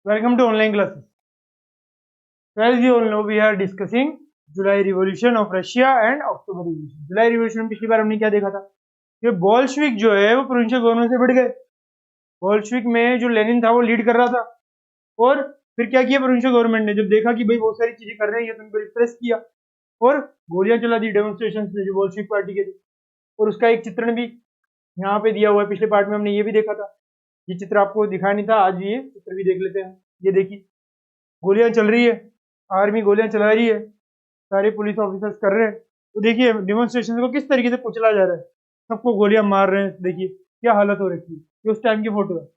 Welcome to online classes. So as you all know, we are discussing July Revolution of Russia and October Revolution. July Revolution में पिछली बार हमने क्या देखा था कि बोल्शेविक जो है वो प्रोविंशियल गवर्नमेंट से बढ़ गए। बोल्शेविक में जो लेनिन था वो लीड कर रहा था और फिर क्या किया प्रोविंशियल गवर्नमेंट ने, जब देखा कि भाई बहुत सारी चीजें कर रहे हैं तो उनको रिप्रेस किया और गोलियां चला दी डेमोन्स्ट्रेशन में जो बोल्शेविक पार्टी के थे। और उसका एक चित्रण भी यहाँ पे दिया हुआ है। पिछले पार्ट में हमने ये भी देखा था, ये चित्र आपको दिखाया नहीं था, आज ये चित्र भी देख लेते हैं। ये देखिए गोलियां चल रही है, आर्मी गोलियां चला रही है, सारे पुलिस ऑफिसर्स कर रहे हैं। तो देखिए डेमोन्स्ट्रेशन को किस तरीके से कुचला जा रहा है, सबको गोलियां मार रहे हैं। देखिए क्या हालत हो रखी है। ये उस टाइम की फोटो है,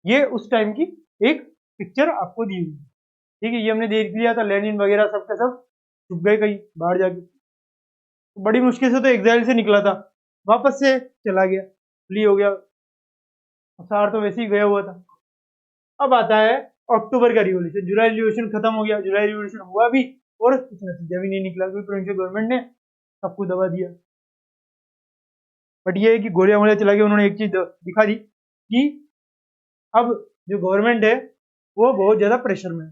ये उस टाइम की एक पिक्चर आपको दी हुई है। ठीक है, ये हमने देख लिया था, लेनिन वगैरह सब का सब छुप गए कहीं बाहर जाके। तो बड़ी मुश्किल से तो एग्जाइल से निकला था, वापस से चला गया, फ्री हो गया। सार तो वैसे ही गया हुआ था। अब आता है अक्टूबर का रिवॉल्यूशन। जुलाई रिवॉल्यूशन खत्म हो गया, जुलाई रिवॉल्यूशन हुआ भी और कुछ नतीजा भी नहीं निकला क्योंकि प्रोविंशियल गवर्नमेंट ने सबको दबा दिया। बट ये है कि गोलियां वोलियां चला के उन्होंने एक चीज दिखा दी कि अब जो गवर्नमेंट है वो बहुत ज्यादा प्रेशर में है।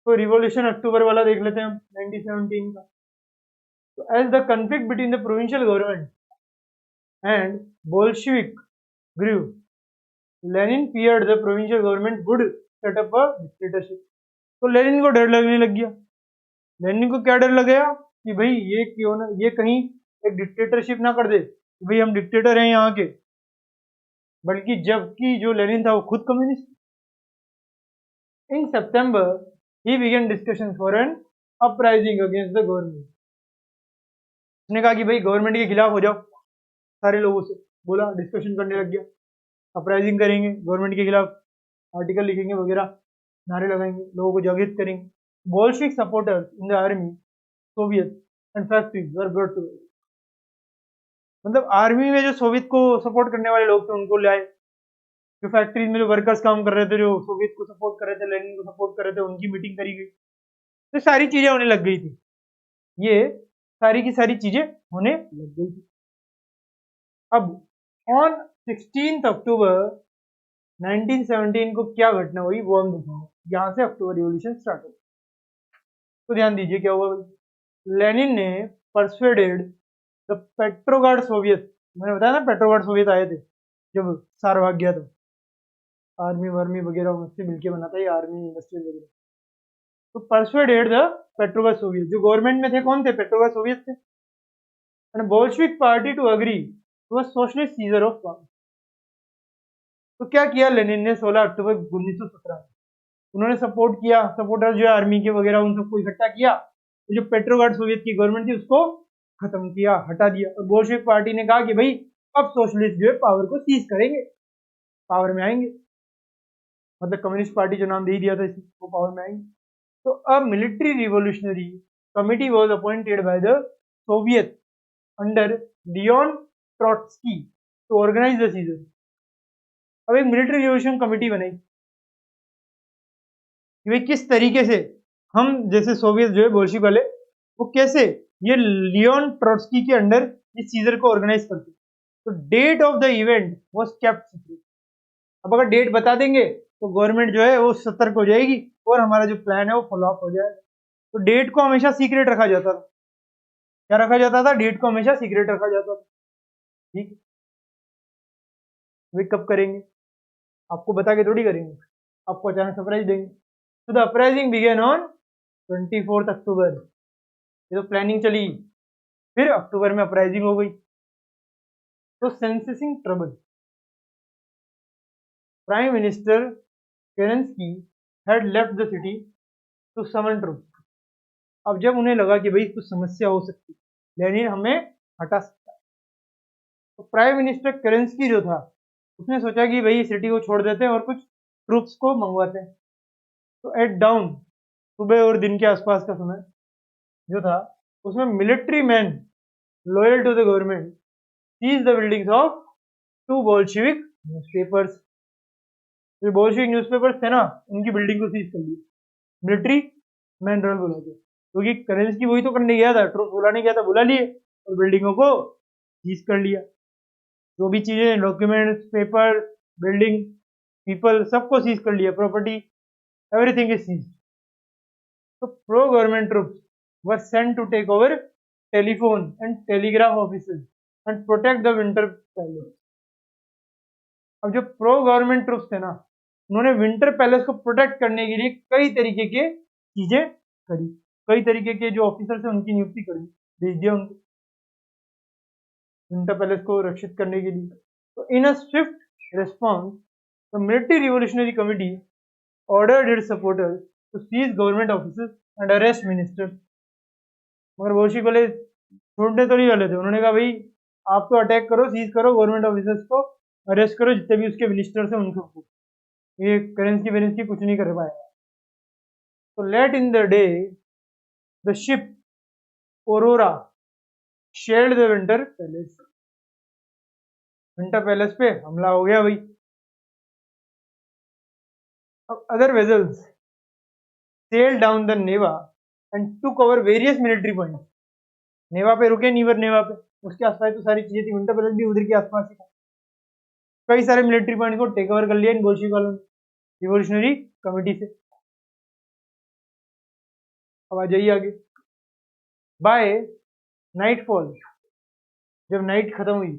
तो रिवॉल्यूशन अक्टूबर वाला देख लेते हैं हम 1917 का। तो as the conflict between the provincial government and Bolshevik grew, Lenin feared the provincial government would set up a dictatorship. तो लेनिन को डर लगने लग गया। लेनिन को क्या डर लग गया कि भाई ये क्यों ना, ये कहीं एक डिक्टेटरशिप ना कर दे, भाई हम डिक्टेटर हैं यहाँ के। बल्कि जबकि जो लेनिन था वो खुद communist. In September he began discussion for an uprising against the government. उसने कहा कि भाई गवर्नमेंट के खिलाफ हो जाओ, सारे लोगों से बोला, डिस्कशन करने लग गया। अपराइजिंग करेंगे गवर्नमेंट के खिलाफ, आर्टिकल लिखेंगे वगैरह, नारे लगाएंगे, लोगों को जागृत करेंगे। Bolshevik supporters in the army, Soviet and factories were brought together. मतलब आर्मी में जो सोवियत को सपोर्ट करने वाले लोग थे उनको लाए, जो फैक्ट्रीज में जो वर्कर्स काम कर रहे थे, जो सोवियत को सपोर्ट कर रहे थे, लेनिन को सपोर्ट कर रहे थे, उनकी मीटिंग करी गई। तो सारी चीजें होने लग गई थी, ये सारी की सारी चीजें होने लग गई थी। अब ऑन 16 अक्टूबर 1917 को क्या घटना हुई वो हम देखेंगे। यहाँ से अक्टूबर रिवॉल्यूशन स्टार्ट हो। तो ध्यान दीजिए क्या हुआ। लेनिन ने परसुएडेड द पेट्रोग्राड सोवियत, मैंने बताया ना पेट्रोग्राड सोवियत आए थे जब सार भाग गया था, आर्मी वार्मी वगैरह उससे मिलके बना था ये आर्मी इंडस्ट्री वगैरह। तो परसुएडेड द पेट्रोग्राड सोवियत, जो गवर्नमेंट में थे कौन थे, पेट्रोग्राड सोवियत थे, and Bolshevik party to agree to a socialist seizure of power. तो क्या किया लेनिन ने 16 अक्टूबर 1917, उन्होंने सपोर्ट किया, सपोर्टर जो है आर्मी के वगैरह उन सबको इकट्ठा किया, तो जो पेट्रोग्राड सोवियत की गवर्नमेंट थी उसको खत्म किया, हटा दिया। और बोल्शेविक पार्टी ने कहा कि भाई अब सोशलिस्ट जो है पावर को सीज करेंगे, पावर में आएंगे। मतलब कम्युनिस्ट पार्टी जो नाम दे दिया था इसी, वो पावर में आएंगे। तो a military revolutionary committee was appointed by the Soviet under Leon Trotsky to organise the seizure. अब एक मिलिट्री रिवोल्यूशन कमिटी बनाई कि भाई किस तरीके से हम जैसे सोवियत जो है बोल्शेविक वाले, वो कैसे ये लियोन ट्रॉट्स्की के अंडर इस सीजर को ऑर्गेनाइज करते। तो date of the event was kept secret. अब अगर डेट बता देंगे तो गवर्नमेंट जो है वो सतर्क हो जाएगी और हमारा जो प्लान है वो फॉलोअप हो जाएगा। तो डेट को हमेशा सीक्रेट रखा जाता था। क्या रखा जाता था, डेट को हमेशा सीक्रेट रखा जाता था। ठीक है, वे कब करेंगे आपको बता के थोड़ी करेंगे, आपको अचानक सरप्राइज देंगे। तो द अपराइजिंग बिगेन ऑन 24 अक्टूबर। ये तो प्लानिंग चली, फिर अक्टूबर में अपराइजिंग हो गई। तो sensing trouble, prime minister Kerensky had left the city to summon troop. अब जब उन्हें लगा कि भाई कुछ समस्या हो सकती, लेनिन हमें हटा सकता है, तो प्राइम मिनिस्टर केरेंस्की जो था उसने सोचा कि भाई सिटी को छोड़ देते हैं और कुछ ट्रूप्स को मंगवाते हैं। तो एट डाउन, सुबह और दिन के आसपास का समय जो था, उसमें military man loyal to the government seize the buildings of to Bolshevik newspapers. जो बोल्शेविक न्यूज़पेपर्स थे ना, उनकी बिल्डिंग को सीज कर लिया, मिलिट्री मैन रन बुला के, क्योंकि करेंसी वही तो करने गया था, ट्रूप बुलाने गया था, बुला लिए और बिल्डिंगों को सीज कर लिया। जो भी चीजें, डॉक्यूमेंट्स, पेपर, बिल्डिंग पीपल, सबको सीज कर लिया, प्रॉपर्टी, एवरीथिंग इज सीज। तो pro government troops were sent to take over telephone and telegraph offices and protect the Winter Palace. अब जो प्रो गवर्नमेंट ट्रूप्स थे ना, उन्होंने विंटर पैलेस को प्रोटेक्ट करने के लिए कई तरीके के चीजें करी, कई तरीके के जो ऑफिसर्स है उनकी नियुक्ति करी, भेज दिया उनको विंटर पैलेस को रक्षित करने के लिए। तो in a swift response the military revolutionary committee ordered its supporters to seize government offices and arrest ministers। मगर बोल्शिविक वाले छोड़ने तो नहीं वाले थे, उन्होंने कहा भाई आप तो अटैक करो, सीज करो गवर्नमेंट ऑफिसर्स को, अरेस्ट करो जितने भी उसके मिनिस्टर्स हैं उनको, ये करेंसी वेरेंसी कुछ नहीं कर पाएगा। तो late in the day the ship Aurora shelled the Winter Palace, Winter Palace पे हमला हो गया भाई। अब other vessels sailed down the Neva and took over various military points। नेवा पे रुके, नीवर नेवा पे, उसके आसपास तो सारी चीजें थी, विंटर पैलेस भी उधर के आसपास ही था। कई सारे मिलिट्री पॉइंट को टेक ओवर कर लिया इन बोल्शिविक वालों ने रिवोल्यूशनरी कमिटी से। अब आ जाइए आगे। बाय नाइटफॉल, जब नाइट खत्म हुई,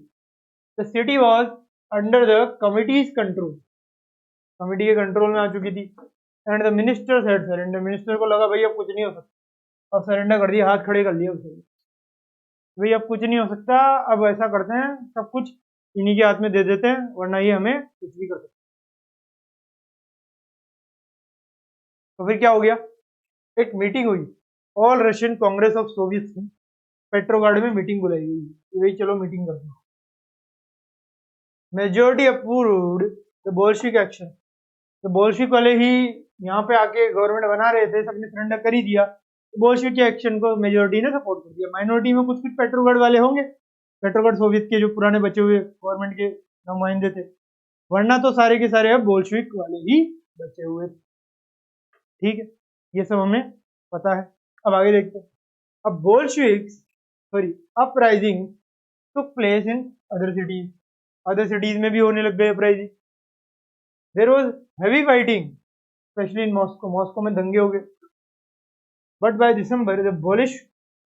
the city was under the committees control, committee के कंट्रोल में आ चुकी थी। And the ministers had surrender, minister को लगा भाई अब कुछ नहीं हो सकता, और सरेंडर कर दिया, हाथ खड़े कर लिया उसे, भाई अब कुछ नहीं हो सकता, अब ऐसा करते हैं सब कुछ इन्हीं के हाथ में दे देते हैं, वरना ये हमें कुछ भी कर सकते। तो फिर क्या हो गया, एक मीटिंग हुई, all Russian Congress of Soviet की पेट्रोग्राड में मीटिंग बुलाई गई, भाई चलो मीटिंग करते हैं। मेजोरिटी अप्रूव्ड द बोल्शिविक एक्शन, तो बोल्शिविक वाले ही यहाँ पे आके गवर्नमेंट बना रहे थे, सबने सरेंडर कर ही दिया, बोल्शिविक के एक्शन को मेजोरिटी ने सपोर्ट कर दिया। माइनॉरिटी में कुछ कुछ पेट्रोग्राड वाले होंगे, पेट्रोग्राड सोवियत के जो पुराने बचे हुए गवर्नमेंट के नुमाइंदे थे, वरना तो सारे के सारे अब बोल्शिविक वाले ही बचे हुए थे। ठीक है, ये सब हमें पता है। अब आगे देखते हैं। अब Bolsheviks sorry uprising took place in other cities, other cities में भी होने लग गए uprising. There was heavy fighting especially in Moscow, Moscow में दंगे हो गए। But by December the Bolsh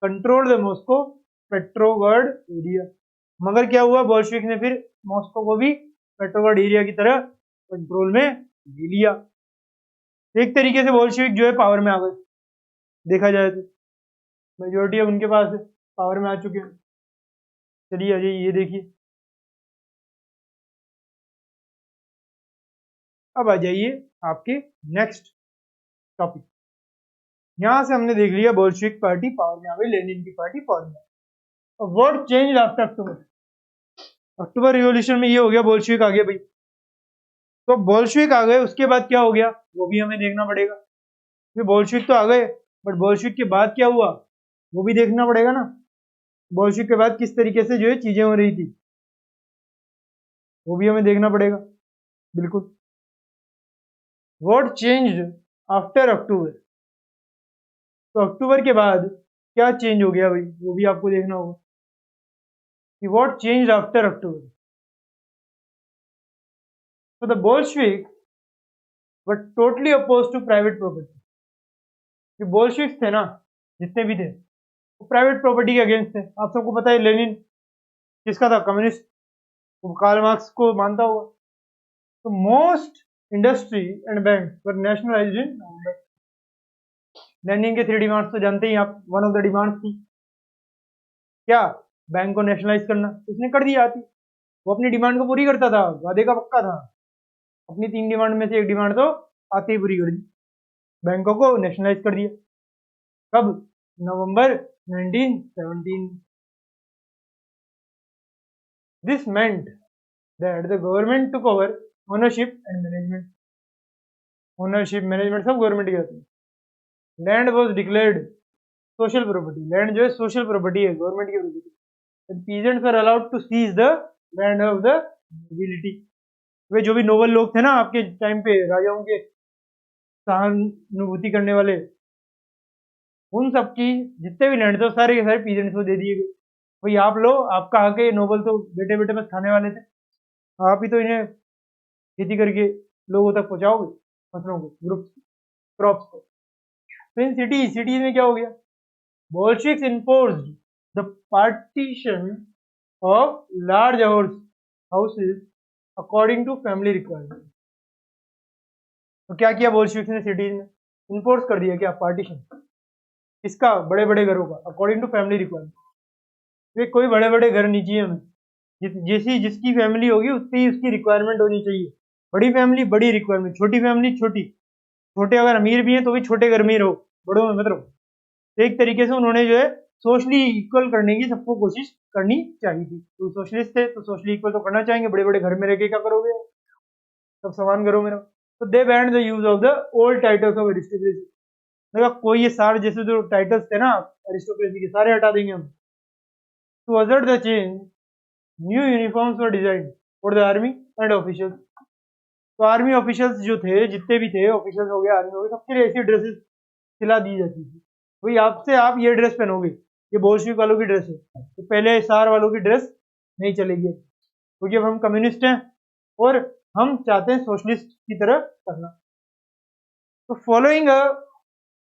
control the Moscow Petrograd area, मगर क्या हुआ, बोल्शिविक ने फिर मॉस्को को भी पेट्रोग्राड एरिया की तरह कंट्रोल में ले लिया। एक तरीके से बोल्शिविक जो है पावर में आ गए, देखा जाए तो मेजोरिटी अब उनके पास पावर में आ चुके हैं। चलिए अजय ये देखिए, अब आ जाइए आपके नेक्स्ट टॉपिक। यहां से हमने देख लिया बोल्शिविक पार्टी पावर में आ गई, लेनिन की पार्टी पावर में। What change after October, October revolution में ये हो गया बोल्शिविक आ गया भाई। तो बोल्शिविक आ गए, उसके बाद क्या हो गया वो भी हमें देखना पड़ेगा। ये बोल्शिविक तो आ गए, बट बोल्शिविक के बाद क्या हुआ वो भी देखना पड़ेगा ना। बोल्शिविक के बाद किस तरीके से जो है चीजें हो रही थी वो भी हमें देखना पड़ेगा, बिल्कुल। व्हाट चेंज्ड आफ्टर अक्टूबर, तो अक्टूबर के बाद क्या चेंज हो गया भाई वो भी आपको देखना होगा कि व्हाट चेंज्ड आफ्टर अक्टूबर। तो the Bolshevik were totally oppose to private property, जो बोल्शिविक्स थे ना जितने भी थे वो प्राइवेट प्रॉपर्टी के अगेंस्ट थे। आप सबको पता है लेनिन किसका था, कम्युनिस्ट, वो कार्ल मार्क्स को मानता हुआ। तो most industry and bank were nationalised in November. Lenin के 3 डिमांड्स तो जानते ही आप, वन ऑफ द डिमांड्स थी क्या, बैंक को नेशनलाइज करना, उसने कर दिया आती, वो अपनी डिमांड को पूरी करता था, वादे का पक्का था। अपनी 3 डिमांड में से एक डिमांड तो आते ही पूरी कर दी, बैंकों को नेशनलाइज कर दिया। कब, November 1917। This meant that the government took over ownership and management, ownership management सब गवर्नमेंट के हाथ में। Land was declared social property, land जो है सोशल प्रॉपर्टी है, गवर्नमेंट की property. Peasants were allowed to seize the land of the nobility, वे जो भी नोबल लोग थे ना आपके टाइम पे, राजाओं के सहानुभूति करने वाले, उन सबकी जितने भी लैंड थे सारे के सारे पीजेंट्स को दे दिए गए। भाई आप लो, आपका हक है, नोबल तो बेटे बेटे बस खाने वाले थे, आप ही तो इन्हें खेती करके लोगों तक पहुंचाओगे फसलों को, ग्रुप्स, क्रॉप्स को। तो इन सिटीज में क्या हो गया, Bolsheviks enforced the partition of large houses according to family requirement. तो क्या किया बोल्शेविक्स ने सिटीज में, इन्फोर्स कर दिया क्या, पार्टीशन, इसका, बड़े बड़े घरों का, अकॉर्डिंग टू फैमिली रिक्वायरमेंट। वे कोई बड़े बड़े घर नहीं चाहिए हमें, जैसी जिसकी फैमिली होगी उतनी ही उसकी रिक्वायरमेंट होनी चाहिए। बड़ी फैमिली बड़ी रिक्वायरमेंट, छोटी फैमिली छोटी, छोटे अगर अमीर भी हैं तो भी छोटे घर में ही रहो, बड़ों में मत रहो। तो एक तरीके से उन्होंने जो है सोशली इक्वल करने की सबको कोशिश करनी चाहिए थी। तो सोशलिस्ट थे तो सोशली इक्वल तो करना चाहेंगे, बड़े बड़े घर में रह के क्या करोगे, सब समान घरों में रहो। तो they banned the use of the old titles of aristocracy. देखा कोई ये सारे जैसे जो टाइटल्स थे ना एरिस्टोक्रेसी के, सारे हटा देंगे हम। To assert the change new uniforms were design for the army and officials. तो आर्मी ऑफिशियल्स जो थे, जितने भी थे ऑफिशियल्स हो गए, आर्मी हो गए, सबके लिए ऐसी ड्रेसेस सिला दी जाती थी, भाई आपसे आप ये ड्रेस पहनोगे, ये बोल्शेविक वालों की ड्रेस है, तो पहले सार वालों की ड्रेस नहीं चलेगी, क्योंकि अब हम कम्युनिस्ट हैं और हम चाहते हैं सोशलिस्ट की तरह करना। तो following a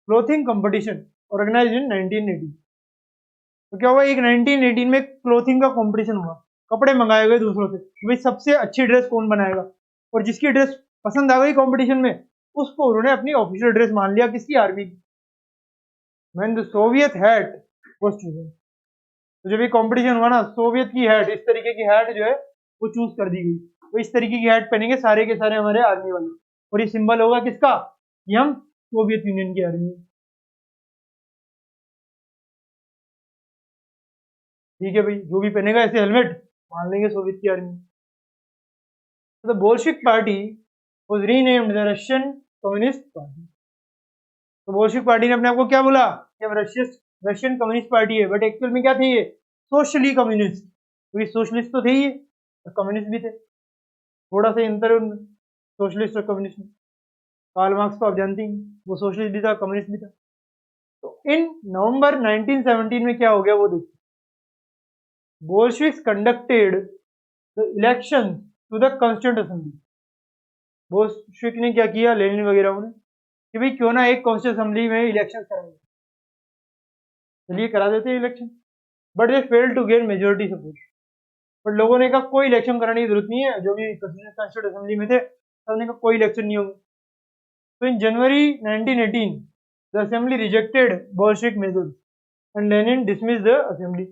clothing competition organised in 1918। तो क्या हुआ, एक 1918 में क्लोथिंग का कंपटीशन हुआ, कपड़े मंगाए गए दूसरों से, भाई सबसे अच्छी ड्रेस कौन बनाएगा, और जिसकी ड्रेस पसंद आ गई कंपटीशन में उसको उन्होंने अपनी ऑफिशियल ड्रेस मान लिया, किसकी, आर्मी की। When the Soviet hat was chosen, तो जब ये कंपटीशन हुआ ना, सोवियत की हैट, इस तरीके की हैट जो है वो चूज कर दी गई, तो इस तरीके की हैट पहनेंगे सारे के सारे हमारे आर्मी वाले, और ये सिंबल होगा किसका, कि हम सोवियत यूनियन की आर्मी। ठीक है भाई, जो भी पहनेगा ऐसे हेलमेट मान लेंगे सोवियत की आर्मी। तो the Bolshevik party was renamed the Russian communist party. तो बोल्शेविक पार्टी ने अपने आप को क्या बोला, कि हम रशियन कम्युनिस्ट पार्टी है, बट एक्चुअल में क्या थे ये, सोशली कम्युनिस्ट। क्योंकि सोशलिस्ट तो थे ही और कम्युनिस्ट भी थे, थोड़ा सा अंतर है उनमें, सोशलिस्ट और कम्युनिस्ट में। कार्ल मार्क्स तो आप जानते ही, वो सोशलिस्ट भी था कम्युनिस्ट भी था। तो इन नवंबर 1917 में क्या हो गया वो देखिए, Bolsheviks conducted the election to the constituent assembly. Bolshevik ने क्या किया, लेनिन वगैरह ने, कि भाई क्यों ना एक कॉन्स्टिट्यूंट असेंबली में इलेक्शन कराएंगे, चलिए करा देते हैं election. But they fail to gain majority support. But लोगों ने कहा कोई इलेक्शन कराने की जरूरत नहीं है, जो भी कॉन्स्टिट्यूंट असेंबली में थे सबने कहा कोई इलेक्शन नहीं होगा। तो इन जनवरी 1918 the assembly rejected Bolshevik measures and Lenin dismiss the assembly.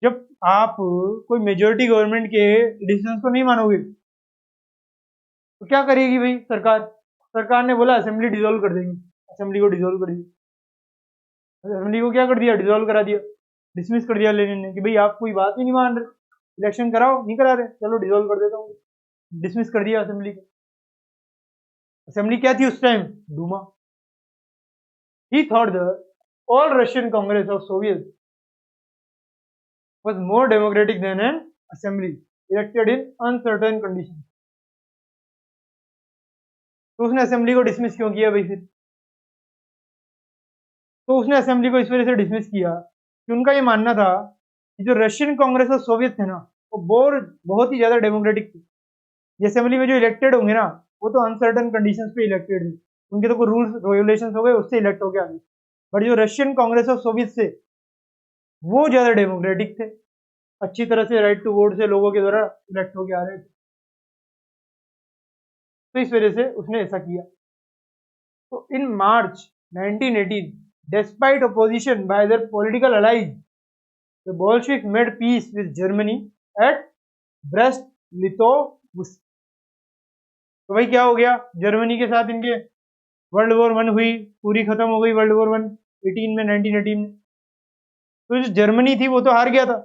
जब आप कोई मेजोरिटी गवर्नमेंट के डिसीजन को नहीं मानोगे तो क्या करेगी भाई सरकार, सरकार ने बोला असेंबली डिसॉल्व कर देंगे, असेंबली को डिसॉल्व कर दिया, असेंबली को क्या कर दिया, डिसॉल्व करा दिया, डिसमिस कर दिया लेनिन ने, कि भाई आप कोई बात ही नहीं मान रहे, इलेक्शन कराओ, नहीं करा रहे, चलो डिसॉल्व कर देता हूँ, डिसमिस कर दिया असेंबली को। असेंबली क्या थी उस time, Duma. He thought the all Russian Congress of Soviet was more democratic than an assembly elected in uncertain conditions। तो उसने असेंबली को डिसमिस क्यों किया भाई फिर, तो उसने असेंबली को इस वजह से डिसमिस किया कि उनका ये मानना था कि जो रशियन कांग्रेस और सोवियत थे ना वो बहुत ही ज्यादा डेमोक्रेटिक थे। ये असेंबली में जो इलेक्टेड होंगे ना वो तो अनसर्टन कंडीशंस पे इलेक्टेड थे, उनके तो कोई रूल्स रेगुलेशंस हो गए उससे इलेक्ट होके आ गए। बट जो रशियन कांग्रेस और सोवियत से वो ज्यादा डेमोक्रेटिक थे, अच्छी तरह से राइट टू वोट से लोगों के द्वारा इलेक्ट होके आ रहे थे, तो इस वजह से उसने ऐसा किया। तो इन मार्च 1918 despite opposition by their political allies the Bolsheviks made peace with Germany at Brest-Litovsk। तो भाई क्या हो गया, जर्मनी के साथ इनके वर्ल्ड वॉर 1 हुई, पूरी खत्म हो गई वर्ल्ड वॉर 1 18 में 1918 में। तो जो जर्मनी थी वो तो हार गया था,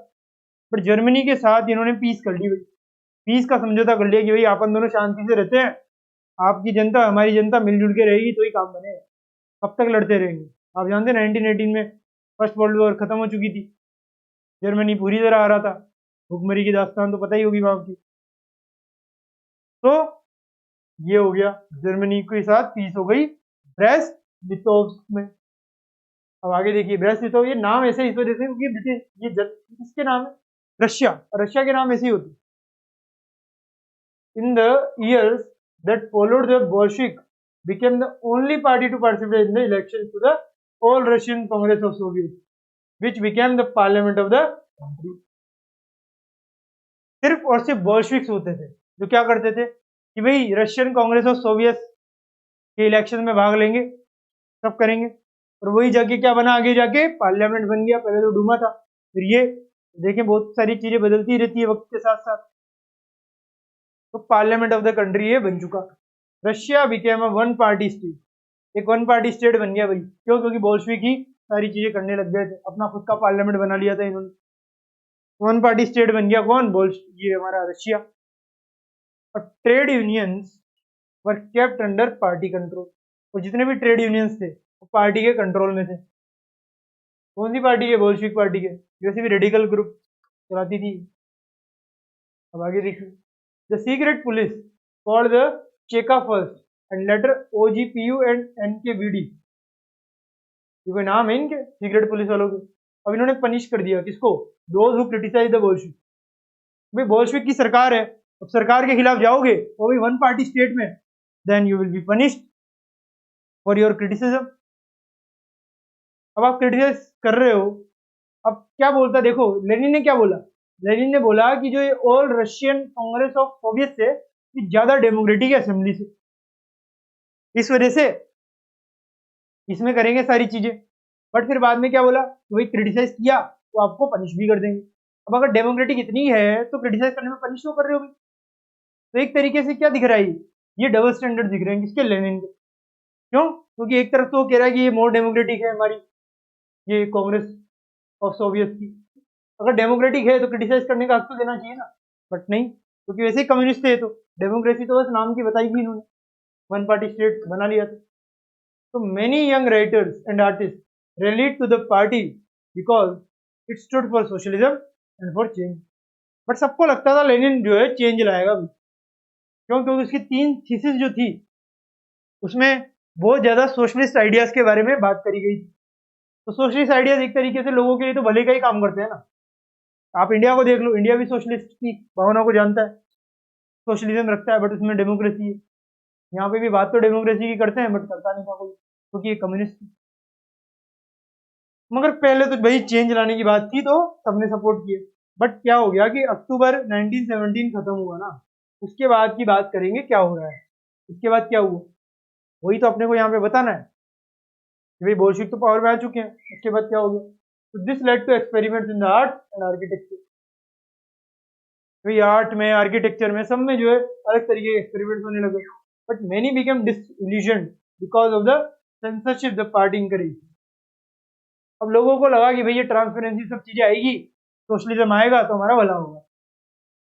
बट जर्मनी के साथ इन्होंने पीस कर ली भाई, पीस का समझौता कर लिया कि भाई अपन दोनों शांति से रहते हैं, आपकी जनता हमारी जनता मिलजुल के रहेगी तो ही काम बनेगा, कब तक लड़ते रहेंगे। आप जानते हैं 1918 में फर्स्ट वर्ल्ड वॉर खत्म हो चुकी थी, जर्मनी पूरी तरह आ रहा था, भुखमरी की दास्तान तो पता ही होगी वहां की। तो ये हो गया, जर्मनी के साथ पीस हो गई ब्रेस्ट लिटोव्स्क में। अब आगे देखिए, ब्रेस्ट लिटोव्स्क, ये नाम ऐसे इस वजह से क्योंकि ब्रिटिश, ये किसके नाम है, रशिया, रशिया के नाम ऐसे ही होते। In the years that followed the Bolshevik became the only party to participate in the election to the All Russian Congress of Soviet, which became the parliament of the country. सिर्फ और सिर्फ बोल्शविक्स होते थे जो क्या करते थे कि भाई रशियन कांग्रेस ऑफ सोवियत के इलेक्शन में भाग लेंगे, सब करेंगे, और वही जाके क्या बना, आगे जाके पार्लियामेंट बन गया। पहले तो डूमा था, फिर ये देखें बहुत सारी चीजें बदलती रहती है वक्त के साथ साथ। तो पार्लियामेंट ऑफ द कंट्री ये बन चुका। Russia became a one party state, एक वन पार्टी स्टेट बन गया भाई। क्यों? क्योंकि बोल्शविक ही सारी चीजें करने लग गए थे, अपना खुद का पार्लियामेंट बना लिया था इन्होंने। वन पार्टी स्टेट बन गया कौन? ये हमारा रशिया। और ट्रेड यूनियंस वर केप्ट अंडर पार्टी कंट्रोल, और जितने भी ट्रेड यूनियंस थे वो पार्टी के कंट्रोल में थे। कौन सी पार्टी के? बोल्शविक पार्टी के, वैसे भी रेडिकल ग्रुप चलाती थी। अब आगे देखिए, the secret police called the Cheka first and later OGPU and NKVD, ये कोई नाम है इनके सीक्रेट पुलिस वालों के। अब इन्होंने पनिश कर दिया किसको? Those who criticise the Bolshevik. भाई बोल्शविक की सरकार है, अब सरकार के खिलाफ जाओगे वो भी वन पार्टी स्टेट में, then you will be punished for your criticism. अब आप क्रिटिसाइज कर रहे हो, अब क्या बोलता, देखो लेनिन ने क्या बोला। लेनिन ने बोला कि जो ये all Russian Congress of Soviet से ये ज्यादा डेमोक्रेटिक है असेंबली से, इस वजह से इसमें करेंगे सारी चीजें। बट फिर बाद में क्या बोला, वही क्रिटिसाइज किया तो आपको पनिश भी कर देंगे। अब अगर डेमोक्रेटिक इतनी है तो क्रिटिसाइज करने में पनिश क्यों कर रहे हो? तो एक तरीके से क्या दिख रहा है, ये डबल स्टैंडर्ड दिख रहे हैं किसके? लेनिन के। क्यों? क्योंकि एक तरफ तो कह रहा है कि ये मोर डेमोक्रेटिक है हमारी ये कांग्रेस ऑफ सोवियत की, अगर डेमोक्रेटिक है तो क्रिटिसाइज करने का हक तो देना चाहिए ना, बट नहीं, क्योंकि वैसे ही कम्युनिस्ट थे, तो डेमोक्रेसी तो बस नाम की बताई थी इन्होंने, वन पार्टी स्टेट बना लिया था। तो many young writers and artist relate to the party because it stood for socialism and for change. But सबको लगता था लेनिन जो है चेंज लाएगा भी। क्यों? क्योंकि उसकी 3 थीसिस जो थी उसमें बहुत ज्यादा सोशलिस्ट आइडियाज के बारे में बात करी गई थी। तो सोशलिस्ट आइडियाज एक तरीके से लोगों के लिए तो भले का ही काम करते हैं ना। आप इंडिया को देख लो, इंडिया भी सोशलिस्ट की भावना को जानता है, सोशलिज्म रखता है, बट उसमें डेमोक्रेसी है। यहाँ पे भी बात तो डेमोक्रेसी की करते हैं, बट करता नहीं था कोई, क्योंकि ये कम्युनिस्ट थी। मगर पहले तो भाई चेंज लाने की बात थी तो सबने सपोर्ट किया। बट क्या हो गया कि अक्टूबर 1917 खत्म हुआ ना, उसके बाद की बात करेंगे क्या हो रहा है। उसके बाद क्या हुआ वही तो अपने को यहाँ पे बताना है कि भाई बोल्शेविक तो पावर में आ चुके हैं, उसके बाद क्या हो गया। तो this led to experiments in the art and architecture. भाई आर्ट में, आर्किटेक्चर में, सब में जो है अलग तरीके के एक्सपेरिमेंट्स होने लगे। But many become disillusioned because of the censorship the party encourage. अब लोगों को लगा कि भाई ये ट्रांसपेरेंसी सब चीजें आएगी, सोशलिज्म आएगा तो हमारा भला होगा।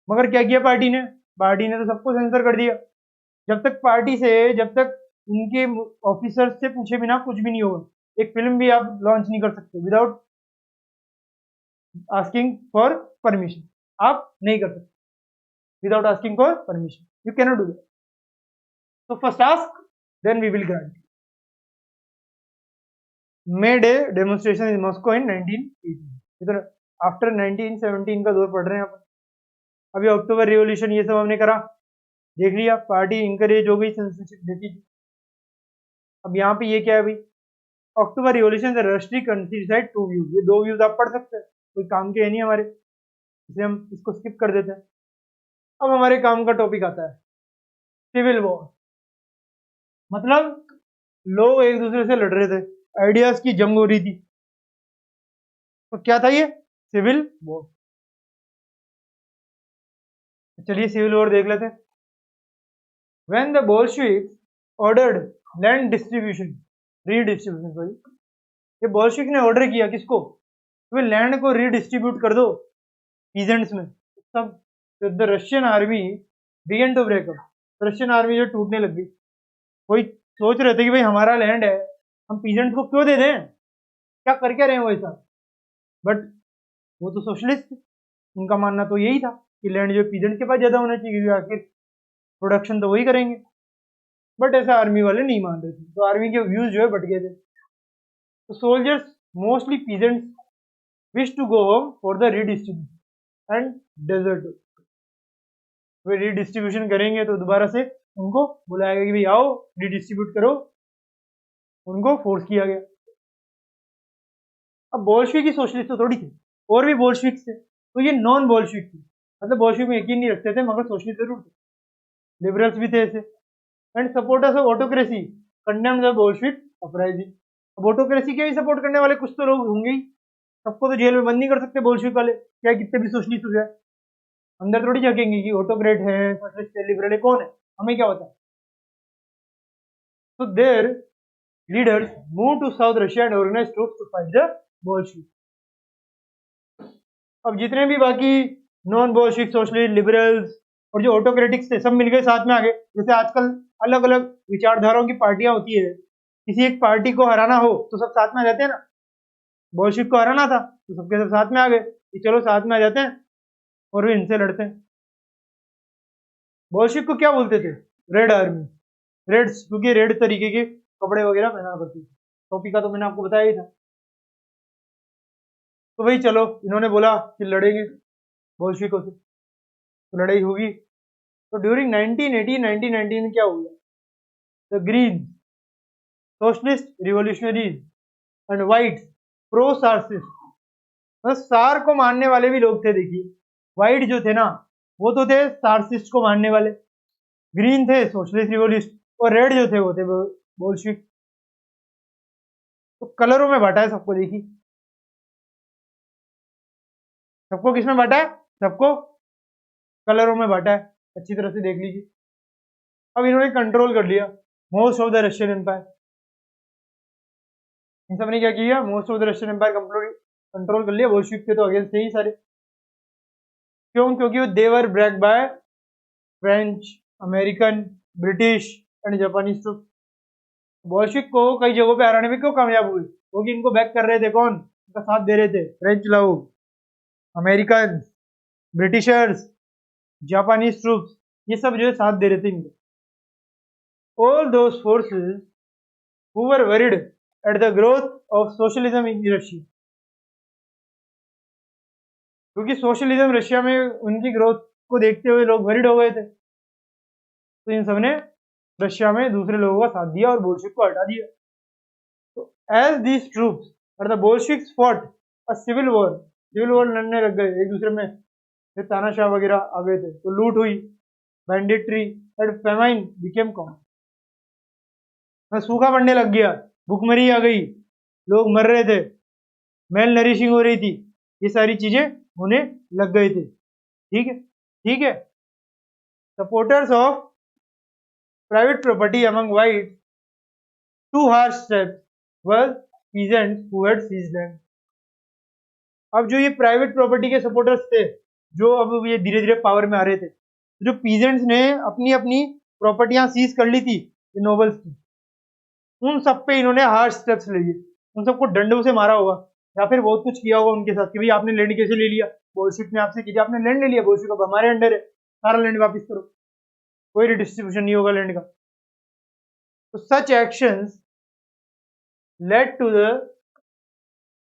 मगर क्या किया पार्टी ने? पार्टी ने तो सबको सेंसर कर दिया। जब तक पार्टी से, जब तक उनके ऑफिसर्स से पूछे बिना कुछ भी नहीं होगा। एक फिल्म भी आप लॉन्च नहीं कर सकते विदाउट आस्किंग फॉर परमिशन। आप नहीं कर सकते without asking for permission, you cannot do that. तो first ask then we will grant. May Day demonstration in Moscow in 1918। इधर आफ्टर 1917 का दौर पढ़ रहे हैं अपन। अभी अक्टूबर रिवॉल्यूशन ये सब हमने करा, देख लिया, पार्टी इंकरेज हो गई, सेंसरशिप देती थी। अब यहाँ पे ये क्या है भाई, अक्टूबर रिवॉल्यूशन द रस्ट्री कंट्री डिसाइड 2 व्यूज। ये 2 व्यूज आप पढ़ सकते हैं, कोई काम के है नहीं हमारे, इसलिए हम इसको स्किप कर देते हैं। अब हमारे काम का टॉपिक आता है सिविल वॉर। मतलब लोग एक दूसरे से लड़ रहे थे, आइडियाज की जंग हो रही थी। तो क्या था ये? Civil war. चलिए सिविल वॉर देख लेते हैं। When the Bolsheviks ordered land distribution, redistribution sorry, ये बोल्शेविक ने ऑर्डर किया किसको? तो लैंड को रीडिस्ट्रीब्यूट कर दो पीजेंट्स में। तब the Russian army began to break up, Russian army जो टूटने लग गई। कोई सोच रहे थे कि भाई हमारा लैंड है, हम पीजेंट्स को क्यों दे दें, क्या कर क्या रहे हैं वो ऐसा। बट वो तो सोशलिस्ट थे, उनका मानना तो यही था कि लैंड जो पीजेंट के पास ज्यादा होना चाहिए, क्योंकि आखिर प्रोडक्शन तो वही करेंगे। बट ऐसा आर्मी वाले नहीं मान रहे थे, तो आर्मी के व्यूज जो है बट गए थे। तो soldiers mostly peasants wish to go home for the redistribution and desert. वे रीडिस्ट्रीब्यूशन करेंगे तो दोबारा से उनको बुलाएगा कि भाई आओ रीडिस्ट्रीब्यूट करो, उनको फोर्स किया गया। अब बोल्शेविक की सोशलिस्ट तो थोड़ी थी, और भी बोल्शेविक थे, तो ये नॉन बोल्शेविक थे, मतलब बोल्शेविक में यकीन नहीं रखते थे मगर सोशलिस्ट जरूर थे, लिबरल्स भी थे ऐसे। And supporters of autocracy condemned the Bolshevik uprising. अब ऑटोक्रेसी के भी सपोर्ट करने वाले कुछ तो लोग होंगे ही, सबको तो जेल में बंद नहीं कर सकते बोल्शेविक वाले, क्या कितने भी सोशलिस्ट हो जाए, अंदर थोड़ी झाकेंगे कि ऑटोक्रेट है, सोशलिस्ट है, लिबरल है, कौन है, हमें क्या होता है। So their leaders moved to South Russia and organized troops to fight the Bolsheviks. अब जितने भी बाकी नॉन बोल्शिविक सोशलिस्ट लिबरल्स और जो ऑटोक्रेटिक्स थे सब मिलकर साथ में आ गए। जैसे आजकल अलग अलग विचारधाराओं की पार्टियां होती है, किसी एक पार्टी को हराना हो तो सब साथ में आ जाते हैं ना, बोल्शिविक को हराना था तो सबके सब साथ में आ गए कि चलो साथ में आ जाते हैं और वे इनसे लड़ते हैं। बोल्शिविक को क्या बोलते थे? रेड आर्मी, रेड्स, क्योंकि रेड तरीके के कपड़े वगैरह पहना करती थी। टोपी का तो मैंने आपको बताया ही था। तो भाई चलो इन्होंने बोला कि लड़ेंगे बोल्शिविकों से, तो लड़ाई होगी। तो ड्यूरिंग 1918-1919 में क्या हुआ? The green socialist revolutionaries and white pro Tsarist, मतलब सार को मानने वाले भी लोग थे। देखिए व्हाइट जो थे ना वो तो थे सार्सिस्ट को मानने वाले, ग्रीन थे सोशलिस्ट रिवोल्यूस्ट, और रेड जो थे वो थे बोल्शिविक। तो कलरों में बांटा है सबको, देखिए सबको किस में बांटा है? सबको कलरों में बांटा है, अच्छी तरह से देख लीजिए। अब इन्होंने कंट्रोल कर लिया most of the Russian empire. इन सब ने क्या किया? Most of the Russian empire control कर लिया। बोल्शेविक के तो अगेंस्ट थे ही सारे। क्यों? क्योंकि वो देवर ब्रैक by French, American, British and Japanese troop. Bolshevik को कई जगहों पे हराने में क्यों कामयाब हुए? क्योंकि इनको बैक कर रहे थे कौन? इनका साथ दे रहे थे फ्रेंच लोग, अमेरिकन, ब्रिटिशर्स, जापानीज ट्रूप्स, ये सब जो है साथ दे रहे थे इनको। All those forces who were worried at the growth of socialism in Russia, क्योंकि सोशलिज्म रशिया में उनकी ग्रोथ को देखते हुए लोग वरीड हो गए थे, तो इन सब ने रशिया में दूसरे लोगों का साथ दिया और बोल्शेविक को हटा दिया। तो एज दीज ट्रूप्स और the Bolsheviks fought a civil war लड़ने लग गए एक दूसरे में, फिर तानाशाह वगैरह आ गए थे, तो लूट हुई, बैंडिट्री एंड फेमाइन बिकेम कॉमन, सूखा पड़ने लग गया, भूखमरी आ गई, लोग मर रहे थे, मेल नरिशिंग हो रही थी, ये सारी चीजें होने लग गए थे। ठीक है, ठीक है। Supporters of private property among white too harsh steps were peasants who had seized land. अब जो ये प्राइवेट प्रॉपर्टी के सपोर्टर्स थे, जो अब ये धीरे धीरे पावर में आ रहे थे, जो पीजेंट्स ने अपनी अपनी प्रॉपर्टियां सीज कर ली थी, ये नोबल्स की, उन सब पे इन्होंने हार्श स्टेप्स लिए, उन सबको डंडों से मारा होगा या फिर बहुत कुछ किया होगा उनके साथ कि भाई आपने लैंड कैसे ले लिया, बोल्शेविक ने आपसे किया, आपने लैंड ले लिया, बोल्शेविक अब हमारे अंडर है, सारा लैंड वापस करो, कोई रिडिस्ट्रीब्यूशन नहीं होगा लैंड का। तो such actions led to the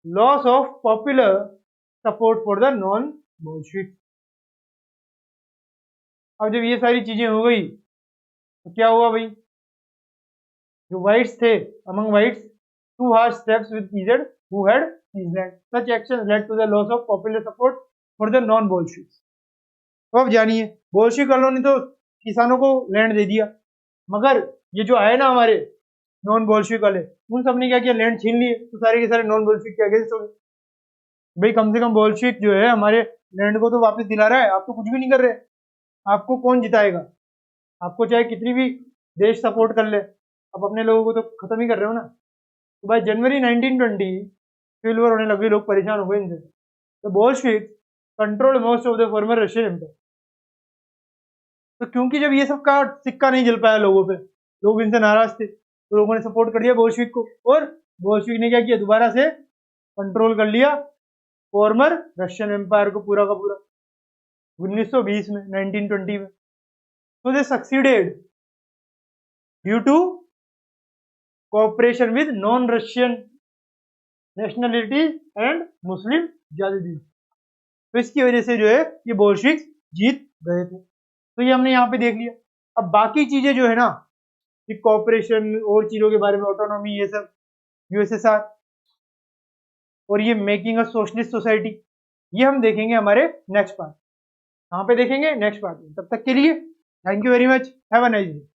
loss of popular support for the non Bolshevik. अब जब ये सारी चीजें हो गई तो क्या हुआ भाई? जो व्हाइट्स थे, among whites to harsh steps with peasant who had seized land. Such actions led to the loss of popular support for the non-Bolsheviks. तो अब जानिए, बोल्शेविक वालों ने तो किसानों को लैंड दे दिया, मगर ये जो आए ना हमारे नॉन बोल्शेविक वाले, उन सब ने क्या किया? लैंड छीन लिए, तो सारे के सारे नॉन बोल्शेविक के अगेंस्ट हो गए। भाई कम से कम बोल्शेविक जो है हमारे लैंड को तो वापस दिला रहा है, आप तो कुछ भी नहीं कर रहे, आपको कौन जिताएगा? आपको चाहे कितनी भी देश सपोर्ट कर ले, आप अपने लोगों को तो खत्म ही कर रहे हो ना। तो भाई जनवरी 1920 सिविल वॉर होने लगी, लोग परेशान हो गए इनसे। तो Bolshevik control most of the former Russian Empire. तो क्योंकि जब ये सब का सिक्का नहीं जल पाया लोगों पे, लोग इनसे नाराज थे, तो लोगों ने सपोर्ट कर दिया बोल्शेविक को, और बोल्शेविक ने क्या किया? दोबारा से कंट्रोल कर लिया फॉर्मर रशियन एम्पायर को पूरा का पूरा 1920 में, 1920 में। तो they succeeded due to cooperation with non Russian nationality and Muslim जालिदी। तो इसकी वजह से जो है ये बोल्शेविक्स जीत गए थे। तो ये हमने यहाँ पे देख लिया। अब बाकी चीजें जो है ना, कि कॉपरेशन और चीजों के बारे में, ऑटोनॉमी, ये सब, यूएसएसआर, और ये मेकिंग अ सोशलिस्ट सोसाइटी, ये हम देखेंगे हमारे नेक्स्ट पार्ट। कहाँ पे देखेंगे? नेक्स्ट पार्ट में। तब तक के लिए thank you very much, have a nice day.